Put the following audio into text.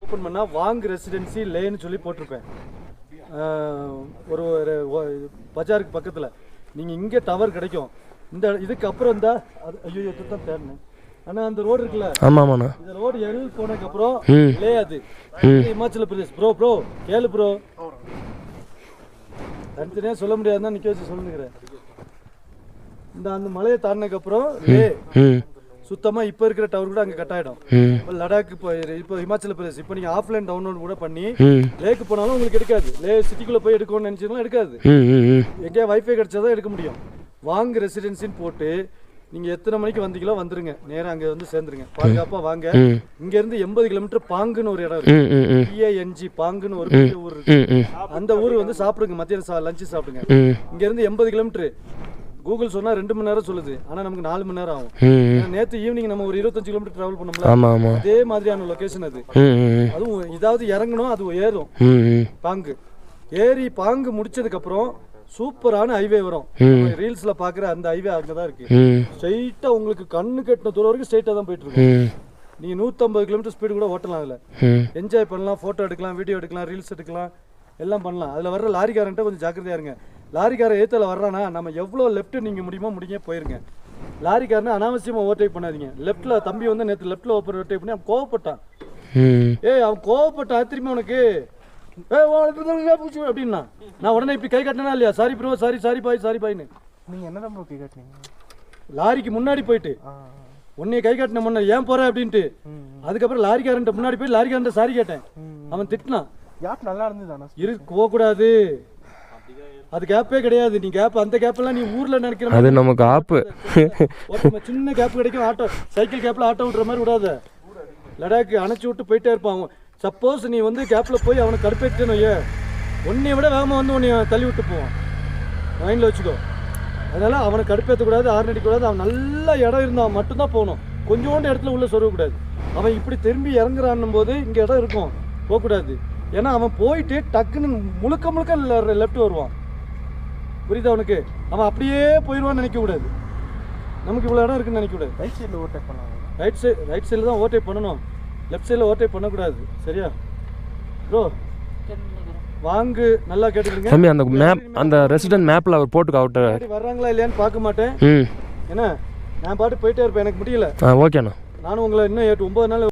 Open பண்ணால் வாங்கு residency லேன்னு சொல்லி போட்டிருப்பேன். ஒரு பஜாருக்கு பக்கத்தில் நீங்கள் இங்கே டவர் கிடைக்கும். இந்த இதுக்கு அப்புறம் இந்த ஐயோ தான் தேடினேன். ஆனால் அந்த ரோடு இருக்குல்ல, ஆமாம்ண்ணா, இந்த ரோடு எல் போனதுக்கப்புறம் லே அது இமாச்சல பிரதேஷ். ப்ரோ கேளு ப்ரோ, தனித்தனியாக சொல்ல முடியாதுதான் நிற்க வச்சு சொல்லுங்கிறேன். அந்த மலையை தாண்டினதுக்கப்புறம் லே சுத்தமாக இப்போ இருக்கிற டவர் கூட அங்கே கட் ஆகிடும். இப்போ லடாக் இப்போ இமாச்சல பிரதேஷ் இப்போ நீங்கள் ஆஃப்லைன் டவுன்லோட் கூட பண்ணி லேக்கு போனாலும் உங்களுக்கு எடுக்காது. லே சிட்டிக்குள்ளே போய் எடுக்கணும்னு நினச்சிங்கன்னா எடுக்காது. எங்கேயா வைஃபை கிடைச்சாதான் எடுக்க முடியும். வாங்கு ரெசிடென்சின்னு போட்டு நீங்கள் எத்தனை மணிக்கு வந்தீங்களோ வந்துருங்க, நேராக அங்கே வந்து சேர்ந்துருங்க. பாதுகாப்பாக வாங்க. இங்கேருந்து 80 கிலோமீட்டர் பாங்குன்னு ஒரு இடம் இருக்கு. PING பாங்குன்னு ஒரு பெரிய ஊர் இருக்கு. அந்த ஊர் வந்து சாப்பிடுங்க, மத்தியானம் லஞ்சு சாப்பிடுங்க. இங்கேருந்து 80 கிலோமீட்டர். கூகுள் சொன்னா 2 மணி நேரம் சொல்லுது, ஆனா நமக்கு 4 மணி நேரம் ஆகும். நேற்று ஈவினிங் நம்ம ஒரு 25 கிலோமீட்டர் டிராவல் பண்ணோம்ல, அதே மாதிரியான லொகேஷன் அது. அதுவும் இதாவது இறங்கணும், அது ஏறும் பாங்கு. ஏறி பாங்கு முடிச்சதுக்கு அப்புறம் சூப்பரான ஹைவே வரும். ரீல்ஸ்ல பாக்குற அந்த ஹைவே அங்கதான் இருக்கு. ஸ்ட்ரைட்டா உங்களுக்கு கண்ணு கட்டின தூரம் வரைக்கும் ஸ்ட்ரைட்டா தான் போயிட்டு இருக்கு. நீங்க 150 கிலோமீட்டர் ஸ்பீடு கூட ஓட்டலாம். அதுல என்ஜாய் பண்ணலாம், போட்டோ எடுக்கலாம், வீடியோ எடுக்கலாம், ரீல்ஸ் எடுக்கலாம், எல்லாம் பண்ணலாம். அதுல வர்ற லாரிக்காரன்ட்ட கொஞ்சம் ஜாக்கிரதையா இருங்க. லாரிக்காரன் ஏத்தல வர்றானா நம்ம எவ்வளோ லெஃப்ட் நீங்க முடியுமோ முடிங்க போயிருங்க. லாரிக்காரனை அனாவசியமா ஓவர்டேக் பண்ணாதீங்க. லெஃப்ட்ல தம்பி வந்து நேற்று லெஃப்ட்ல ஓவர்டேக் பண்ணி அவன் கோவப்பட்டான். அவன் கோவப்பட்டான் திரும்பி உனக்கு அப்படின்னா நான் உடனே இப்படி கை காட்டினா இல்லையா, சாரி ப்ரோ, சாரி பாய்ன்னு. நீங்க என்ன ப்ரோ கை காட்டினீங்க? லாரிக்கு முன்னாடி போயிட்டு உன்னைய கை காட்டின முன்ன ஏன் போற அப்படின்ட்டு. அதுக்கப்புறம் லாரிக்காரன் முன்னாடி போய் லாரிக்காரன் சாரி கேட்டேன். அவன் திட்டினான். கேப் நல்லா இருந்தது, இரு போகக்கூடாது, அது கேப்பே கிடையாது. நீ கேப் அந்த கேப்லாம் நீ ஊர்ல நினைக்கிற அது நமக்கு ஆப்பு. சின்ன கேப் கிடைக்கும். ஆட்டோ சைக்கிள் கேப்ல ஆட்டோ விடுற மாதிரி விடாத. லடாக்கு அணைச்சி விட்டு போயிட்டே இருப்பான். சப்போஸ் நீ வந்து கேப்ல போய் அவனை கடுப்பேற்றணும், உன்னைய விட வேகமாக வந்து உன்னைய தள்ளி விட்டு போவான். மைண்டில் வச்சுக்கோ. அதனால அவனை கடுப்பேற்றக்கூடாது, ஆர்ன் அடிக்கக்கூடாது. அவன் நல்ல இடம் இருந்தால் மட்டும்தான் போகணும். கொஞ்சோண்டு இடத்துல உள்ள சொருகக்கூடாது. அவன் இப்படி திரும்பி இறங்குறான்னும் போது இங்கே இடம் இருக்கும், போகக்கூடாது. ஏன்னா அவன் போயிட்டு டக்குன்னு முழுக்க லெஃப்ட் வருவான். புரியுதா அவனுக்கு? அவன் அப்படியே போயிடுவான்னு நினைக்கக்கூடாது. நமக்கு இவ்வளோ இடம் இருக்குன்னு நினைக்கக்கூடாது. ரைட் சைடில் ஓவர்டேக் பண்ணலாம். ரைட் சைடில் தான் ஓவர்டேக் பண்ணணும், லெஃப்ட் சைடில் ஓவர்டேக் பண்ணக்கூடாது. சரியா ப்ரோ? வாங்கு நல்லா கேட்டுக்கிறீங்க தம்பி. அந்த மேப், அந்த ரெசிடென்ட் மேப்பில் அவர் போட்டுக்க அவுட்டர் வர்றாங்களா இல்லையான்னு பார்க்க மாட்டேன். ஏன்னா நான் பாட்டு போயிட்டே இருப்பேன், எனக்கு முடியல. ஓகேண்ணா. நானும் உங்களை இன்னும் 8-9 நாள்